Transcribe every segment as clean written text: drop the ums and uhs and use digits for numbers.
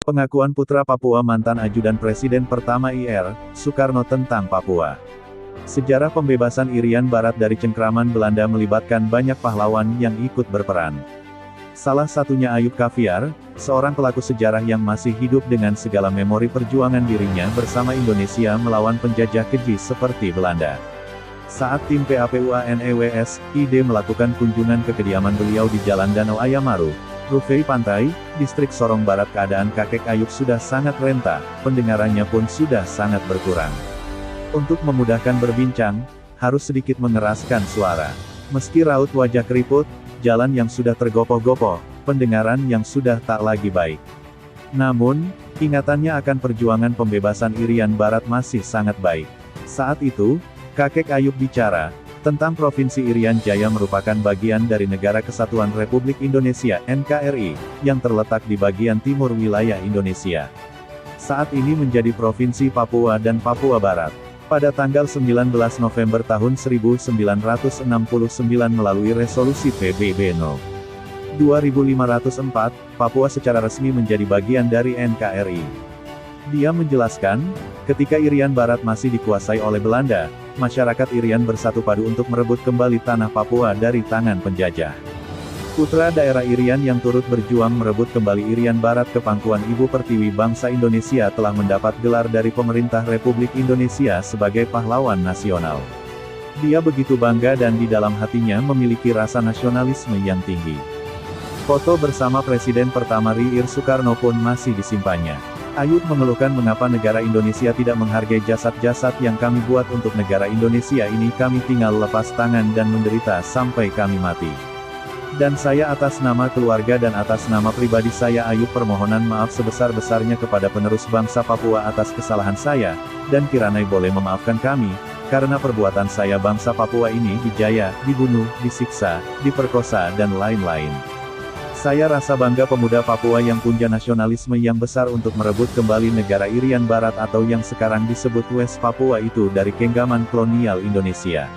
Pengakuan putra Papua mantan ajudan Presiden pertama IR, Soekarno tentang Papua. Sejarah pembebasan Irian Barat dari cengkraman Belanda melibatkan banyak pahlawan yang ikut berperan. Salah satunya Ayub Khafiar, seorang pelaku sejarah yang masih hidup dengan segala memori perjuangan dirinya bersama Indonesia melawan penjajah keji seperti Belanda. Saat tim PAPUANEWS-ID melakukan kunjungan ke kediaman beliau di Jalan Danau Ayamaru, Rufei Pantai, distrik Sorong Barat, keadaan kakek Ayub sudah sangat renta, pendengarannya pun sudah sangat berkurang. Untuk memudahkan berbincang, harus sedikit mengeraskan suara. Meski raut wajah keriput, jalan yang sudah tergopoh-gopoh, pendengaran yang sudah tak lagi baik. Namun, ingatannya akan perjuangan pembebasan Irian Barat masih sangat baik. Saat itu, kakek Ayub bicara tentang Provinsi Irian Jaya merupakan bagian dari Negara Kesatuan Republik Indonesia (NKRI), yang terletak di bagian timur wilayah Indonesia. Saat ini menjadi Provinsi Papua dan Papua Barat. Pada tanggal 19 November tahun 1969 melalui resolusi PBB No. 2504, Papua secara resmi menjadi bagian dari NKRI. Dia menjelaskan, ketika Irian Barat masih dikuasai oleh Belanda, masyarakat Irian bersatu padu untuk merebut kembali tanah Papua dari tangan penjajah. Putra daerah Irian yang turut berjuang merebut kembali Irian Barat ke pangkuan Ibu Pertiwi bangsa Indonesia telah mendapat gelar dari pemerintah Republik Indonesia sebagai pahlawan nasional. Dia begitu bangga dan di dalam hatinya memiliki rasa nasionalisme yang tinggi. Foto bersama Presiden pertama RI Soekarno pun masih disimpannya. Ayub mengeluhkan mengapa negara Indonesia tidak menghargai jasad-jasad yang kami buat untuk negara Indonesia ini, kami tinggal lepas tangan dan menderita sampai kami mati. Dan saya atas nama keluarga dan atas nama pribadi saya Ayub permohonan maaf sebesar-besarnya kepada penerus bangsa Papua atas kesalahan saya, dan kiranya boleh memaafkan kami, karena perbuatan saya bangsa Papua ini dijaya, dibunuh, disiksa, diperkosa dan lain-lain. Saya rasa bangga pemuda Papua yang punya nasionalisme yang besar untuk merebut kembali negara Irian Barat atau yang sekarang disebut West Papua itu dari genggaman kolonial Indonesia.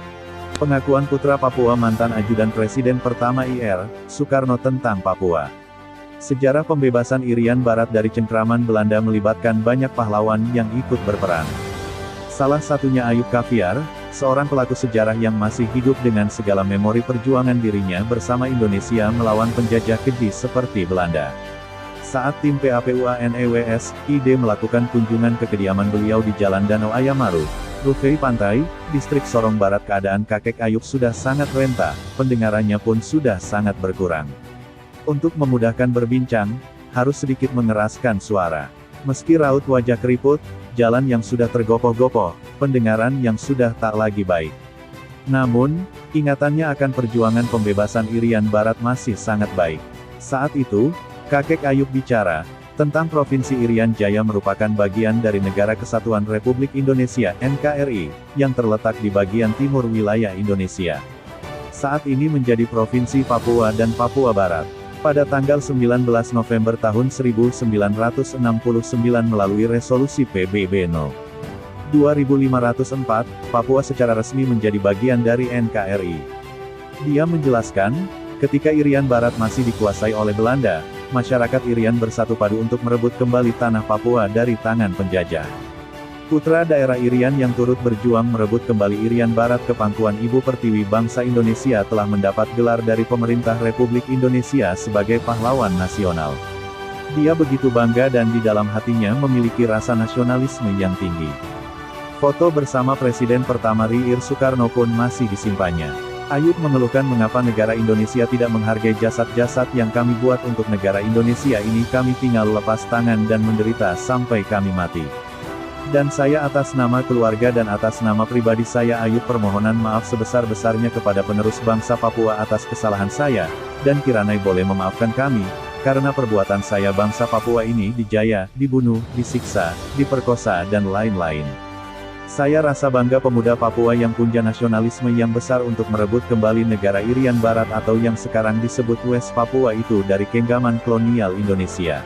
Pengakuan putra Papua mantan ajudan Presiden pertama IR, Soekarno tentang Papua. Sejarah pembebasan Irian Barat dari cengkraman Belanda melibatkan banyak pahlawan yang ikut berperan. Salah satunya Ayub Khafiar, seorang pelaku sejarah yang masih hidup dengan segala memori perjuangan dirinya bersama Indonesia melawan penjajah keji seperti Belanda. Saat tim PAPUANEWS-ID melakukan kunjungan ke kediaman beliau di Jalan Danau Ayamaru, Rufei Pantai, distrik Sorong Barat, keadaan kakek Ayub sudah sangat renta, pendengarannya pun sudah sangat berkurang. Untuk memudahkan berbincang, harus sedikit mengeraskan suara. Meski raut wajah keriput, jalan yang sudah tergopoh-gopoh, pendengaran yang sudah tak lagi baik. Namun, ingatannya akan perjuangan pembebasan Irian Barat masih sangat baik. Saat itu, kakek Ayub bicara tentang Provinsi Irian Jaya merupakan bagian dari Negara Kesatuan Republik Indonesia (NKRI), yang terletak di bagian timur wilayah Indonesia. Saat ini menjadi Provinsi Papua dan Papua Barat. Pada tanggal 19 November tahun 1969 melalui resolusi PBB No. 2504, Papua secara resmi menjadi bagian dari NKRI. Dia menjelaskan, ketika Irian Barat masih dikuasai oleh Belanda, masyarakat Irian bersatu padu untuk merebut kembali tanah Papua dari tangan penjajah. Putra daerah Irian yang turut berjuang merebut kembali Irian Barat ke pangkuan Ibu Pertiwi bangsa Indonesia telah mendapat gelar dari pemerintah Republik Indonesia sebagai pahlawan nasional. Dia begitu bangga dan di dalam hatinya memiliki rasa nasionalisme yang tinggi. Foto bersama Presiden pertama RI Soekarno pun masih disimpannya. Ayub mengeluhkan mengapa negara Indonesia tidak menghargai jasad-jasad yang kami buat untuk negara Indonesia ini, kami tinggal lepas tangan dan menderita sampai kami mati. Dan saya atas nama keluarga dan atas nama pribadi saya Ayub permohonan maaf sebesar-besarnya kepada penerus bangsa Papua atas kesalahan saya, dan kiranya boleh memaafkan kami, karena perbuatan saya bangsa Papua ini dijaya, dibunuh, disiksa, diperkosa dan lain-lain. Saya rasa bangga pemuda Papua yang punya nasionalisme yang besar untuk merebut kembali negara Irian Barat atau yang sekarang disebut West Papua itu dari genggaman kolonial Indonesia.